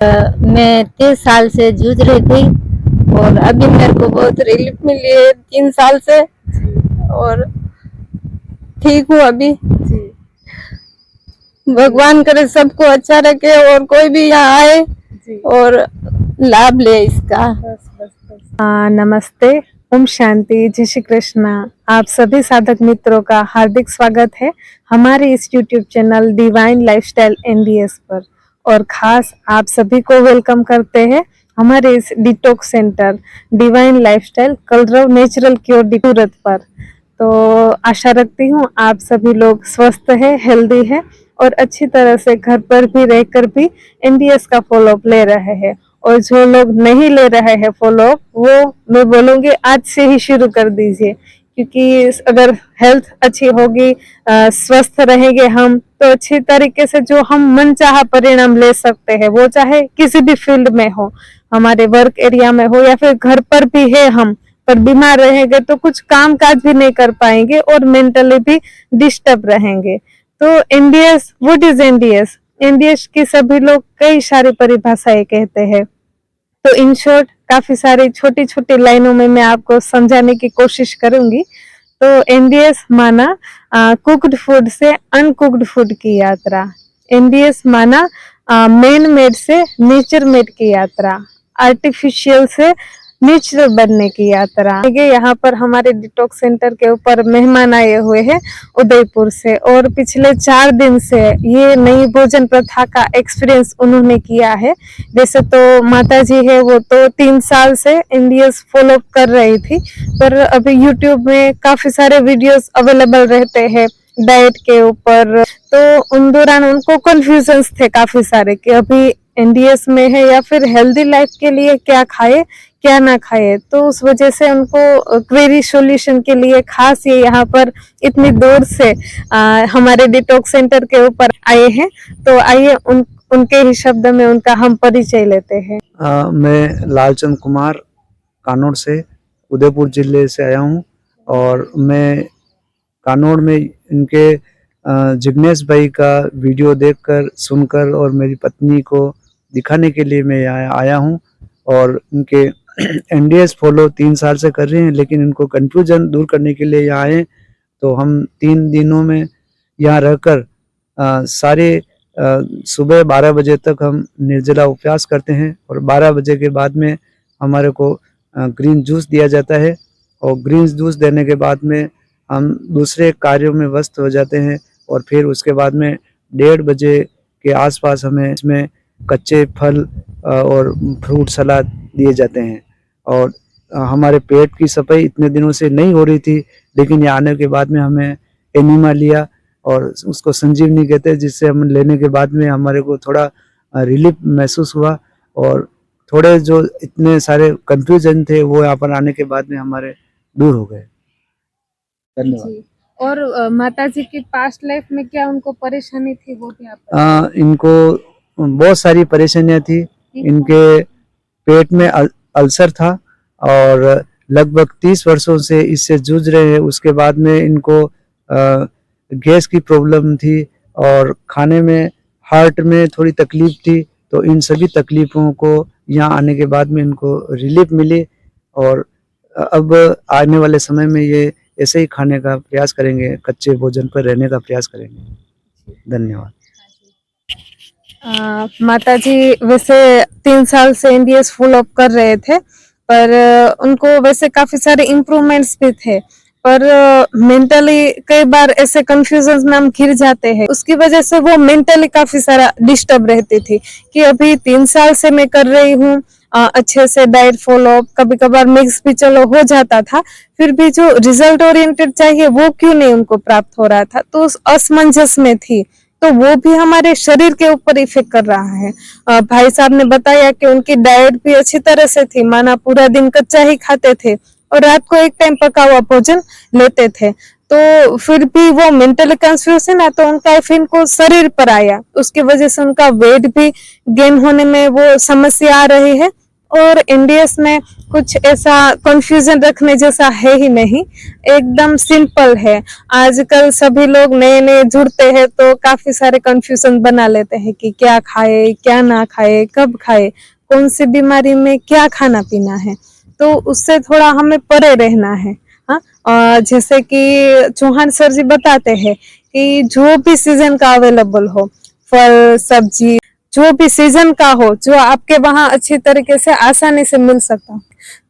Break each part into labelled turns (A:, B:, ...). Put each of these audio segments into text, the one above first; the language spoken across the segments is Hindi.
A: मैं 30 साल से जूझ रही थी और अभी मेरे को बहुत रिलीफ मिली है 3 साल से और ठीक हूँ अभी। भगवान करे सबको अच्छा रखे और कोई भी यहाँ आए और लाभ ले इसका।
B: नमस्ते, ओम शांति, जय श्री कृष्णा। आप सभी साधक मित्रों का हार्दिक स्वागत है हमारे इस YouTube channel divine lifestyle NDS पर, और खास आप सभी को वेलकम करते हैं हमारे इस डिटॉक्स सेंटर डिवाइन लाइफस्टाइल कलरव नेचुरल क्योर सूरत पर। तो आशा रखती हूँ आप सभी लोग स्वस्थ है, हेल्दी है और अच्छी तरह से घर पर भी रहकर भी NDS का फॉलोअप ले रहे हैं। और जो लोग नहीं ले रहे हैं फॉलोअप, वो मैं बोलूँगी आज से ही शुरू कर दीजिए, क्योंकि अगर हेल्थ अच्छी होगी, स्वस्थ रहेंगे हम, तो अच्छी तरीके से जो हम मनचाहा परिणाम ले सकते हैं, वो चाहे किसी भी फील्ड में हो, हमारे वर्क एरिया में हो या फिर घर पर भी है हम, पर बीमार रहेंगे तो कुछ काम काज भी नहीं कर पाएंगे और मेंटली भी डिस्टर्ब रहेंगे। तो NDS, what is NDS? NDS की सभी लोग कई सारी परिभाषाएं कहते हैं। तो इन शॉर्ट काफी सारी छोटी छोटी लाइनों में मैं आपको समझाने की कोशिश करूंगी। तो NDS माना कुक्ड फूड से अनकुक्ड फूड की यात्रा, NDS माना मैन मेड से नेचर मेड की यात्रा, आर्टिफिशियल से नेचुरल बनने की यात्रा। यहाँ पर हमारे डिटॉक्स सेंटर के ऊपर मेहमान आए हुए हैं उदयपुर से, और पिछले 4 दिन से ये नई भोजन प्रथा का एक्सपीरियंस उन्होंने किया है। वैसे तो माता जी है, वो तो 3 साल से NDS फॉलो कर रही थी, पर अभी YouTube में काफी सारे वीडियोस अवेलेबल रहते हैं डाइट के ऊपर। तो उन दौरान उनको कंफ्यूजन्स थे काफी सारे कि अभी NDS में है या फिर हेल्दी लाइफ के लिए क्या खाए क्या ना खाए। तो उस वजह से उनको क्वेरी सॉल्यूशन के लिए खास ये यहाँ पर इतनी दूर से हमारे डिटॉक्स सेंटर के ऊपर आए हैं। तो आइए उनके ही शब्द में उनका हम परिचय लेते हैं।
C: मैं लालचंद कुमार कानौड़ से उदयपुर जिले से आया हूँ, और मैं कानौड़ में इनके जिग्नेश भाई का वीडियो देखकर, सुनकर और मेरी पत्नी को दिखाने के लिए मैं यहाँ आया हूँ। और इनके NDS फॉलो 3 साल से कर रहे हैं, लेकिन इनको कन्फ्यूजन दूर करने के लिए यहाँ आए। तो हम 3 दिनों में यहाँ रहकर सारे सुबह 12 बजे तक हम निर्जला उपवास करते हैं, और 12 बजे के बाद में हमारे को ग्रीन जूस दिया जाता है, और ग्रीन जूस देने के बाद में हम दूसरे कार्यों में व्यस्त हो जाते हैं। और फिर उसके बाद में 1:30 बजे के आसपास हमें इसमें कच्चे फल और फ्रूट सलाद दिए जाते हैं। और हमारे पेट की सफाई इतने दिनों से नहीं हो रही थी, लेकिन यहाँ आने के बाद में हमें एनिमा लिया, और उसको संजीवनी कहते हैं, जिससे हम लेने के बाद में हमारे को थोड़ा रिलीफ महसूस हुआ, और थोड़े जो इतने सारे कंफ्यूजन थे वो यहाँ पर आने के बाद में हमारे दूर हो गए। धन्यवाद।
B: और माता जी की पास्ट लाइफ में क्या उनको परेशानी थी, वो भी आप?
C: इनको बहुत सारी परेशानियां थी। इनके पेट में अल्सर था, और लगभग 30 वर्षों से इससे जूझ रहे हैं। उसके बाद में इनको गैस की प्रॉब्लम थी, और खाने में, हार्ट में थोड़ी तकलीफ थी। तो इन सभी तकलीफों को यहाँ आने के बाद में इनको रिलीफ मिली, और अब आने वाले समय में ये ऐसे ही खाने का प्रयास करेंगे, कच्चे भोजन पर रहने का प्रयास करेंगे। धन्यवाद।
B: माता जी वैसे 3 साल से NDS फॉलो अप कर रहे थे, पर उनको वैसे काफी सारे इम्प्रूवमेंट्स भी थे, पर मेंटली कई बार ऐसे कंफ्यूजन में हम घिर जाते हैं। उसकी वजह से वो मेंटली काफी सारा डिस्टर्ब रहती थी कि अभी 3 साल से मैं कर रही हूँ, अच्छे से डाइट फॉलो, कभी कभार मिक्स भी चलो हो जाता था, फिर भी जो रिजल्ट ओरिएंटेड चाहिए वो क्यों नहीं उनको प्राप्त हो रहा था। तो उस असमंजस में थी, तो वो भी हमारे शरीर के ऊपर इफेक्ट कर रहा है। भाई साहब ने बताया कि उनकी डाइट भी अच्छी तरह से थी, माना पूरा दिन कच्चा ही खाते थे और रात को एक टाइम पका हुआ भोजन लेते थे। तो फिर भी वो मेंटली कंफ्यूज है ना, तो उनका इफेक्ट को शरीर पर आया, उसकी वजह से उनका वेट भी गेन होने में वो समस्या आ रही है। और एनडीएस में कुछ ऐसा कंफ्यूजन रखने जैसा है ही नहीं, एकदम सिंपल है। आजकल सभी लोग नए नए जुड़ते हैं तो काफी सारे कंफ्यूजन बना लेते हैं कि क्या खाए क्या ना खाए, कब खाए, कौन सी बीमारी में क्या खाना पीना है, तो उससे थोड़ा हमें परे रहना है। हाँ, जैसे कि चौहान सर जी बताते हैं कि जो भी सीजन का अवेलेबल हो, फल सब्जी जो भी सीजन का हो, जो आपके वहां अच्छी तरीके से आसानी से मिल सकता हो,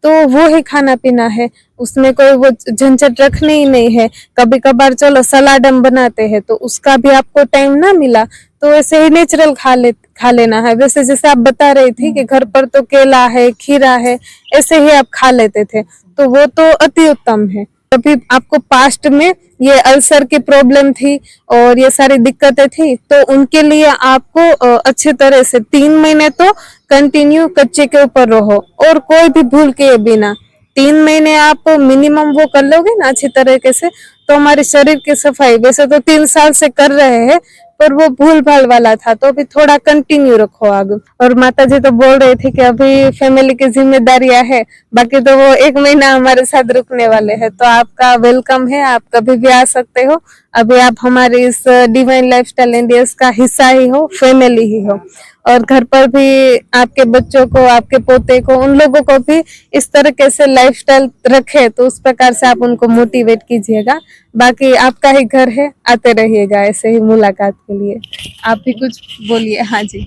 B: तो वो ही खाना पीना है। उसमें कोई वो झंझट रखनी ही नहीं है। कभी कभार चलो सलाद हम बनाते हैं तो उसका भी आपको टाइम ना मिला तो ऐसे ही नेचुरल खा लेना है। वैसे जैसे आप बता रही थी कि घर पर तो केला है, खीरा है, ऐसे ही आप खा लेते थे, तो वो तो अति उत्तम है। अभी आपको पास्ट में ये अल्सर की प्रॉब्लम थी और ये सारी दिक्कतें थी, तो उनके लिए आपको अच्छे तरह से 3 महीने तो कंटिन्यू कच्चे के ऊपर रहो और कोई भी भूल के बिना 3 महीने आप मिनिमम वो कर लोगे ना अच्छी तरीके से, तो हमारे शरीर की सफाई वैसे तो 3 साल से कर रहे हैं पर वो भूल भाल वाला था, तो अभी थोड़ा कंटिन्यू रखो आगे। और माता जी तो बोल रहे थे कि अभी फैमिली की जिम्मेदारियां है, बाकी तो वो 1 महीना हमारे साथ रुकने वाले हैं, तो आपका वेलकम है, आप कभी भी आ सकते हो। अभी आप हमारे इस डिवाइन लाइफस्टाइल इंडियस का हिस्सा ही हो, फैमिली ही हो, और घर पर भी आपके बच्चों को, आपके पोते को, उन लोगों को भी इस तरीके से लाइफस्टाइल रखे तो उस प्रकार से आप उनको मोटिवेट कीजिएगा। बाकी आपका ही घर है, आते रहिएगा ऐसे ही मुलाकात के लिए। आप भी कुछ बोलिए। हाँ जी,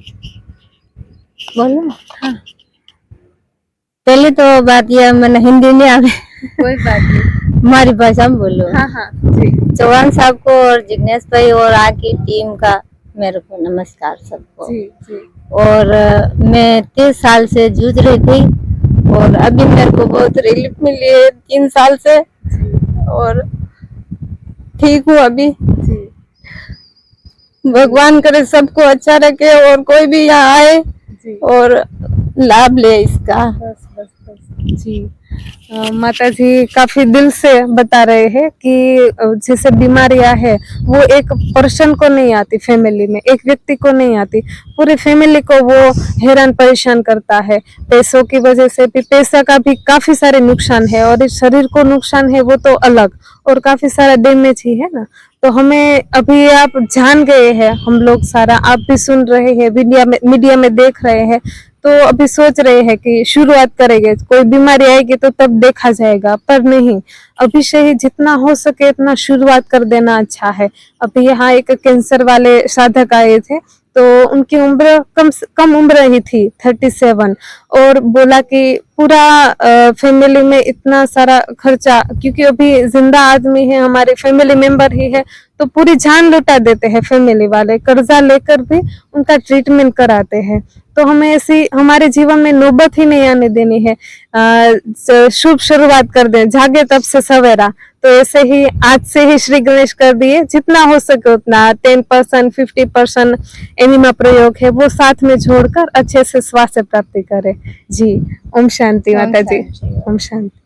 A: बोलो। हाँ, पहले तो बात ये मैंने हिंदी नहीं आवे,
B: कोई बात नहीं।
A: हमारी भाषा में बोलो।
B: हाँ हाँ जी,
A: चौहान साहब को और जिग्नेश भाई और आगे टीम का मेरे को नमस्कार सबको।
B: जी जी
A: और मैं 30 साल से जूझ रही थी और अभी मेरे को बहुत रिलीफ मिली है 3 साल से, और ठीक हूँ अभी।
B: जी
A: भगवान करे सबको अच्छा रखे और कोई भी यहाँ आए
B: जी,
A: और लाभ ले इसका।
B: बस बस बस जी। माता जी काफी दिल से बता रहे हैं कि जैसे बीमारियां है वो एक पर्सन को नहीं आती, फैमिली में एक व्यक्ति को नहीं आती, पूरी फैमिली को वो हैरान परेशान करता है। पैसों की वजह से भी, पैसा का भी काफी सारे नुकसान है और इस शरीर को नुकसान है वो तो अलग, और काफी सारा डैमेज ही है ना। तो हमें अभी आप जान गए हैं, हम लोग सारा, आप भी सुन रहे हैं, मीडिया में देख रहे हैं, तो अभी सोच रहे हैं कि शुरुआत करेंगे, कोई बीमारी आएगी तो तब देखा जाएगा, पर नहीं, अभी से ही जितना हो सके इतना शुरुआत कर देना अच्छा है। अभी यहाँ एक कैंसर वाले साधक आए थे, तो उनकी उम्र कम उम्र ही थी 37, और बोला कि पूरा फैमिली में इतना सारा खर्चा, क्योंकि अभी जिंदा आदमी है, हमारे फैमिली मेंबर ही है, तो पूरी जान लुटा देते हैं फैमिली वाले, कर्जा लेकर भी उनका ट्रीटमेंट कराते हैं। तो हमें ऐसी हमारे जीवन में नौबत ही नहीं आने देनी है। शुभ शुरुआत कर दें, जागे तब से सवेरा। तो ऐसे ही आज से ही श्री गणेश कर दिए, जितना हो सके उतना 10% 50% एनिमा प्रयोग है वो साथ में जोड़कर अच्छे से स्वास्थ्य प्राप्ति करें। जी, ओम शांति माता जी, ओम शांति।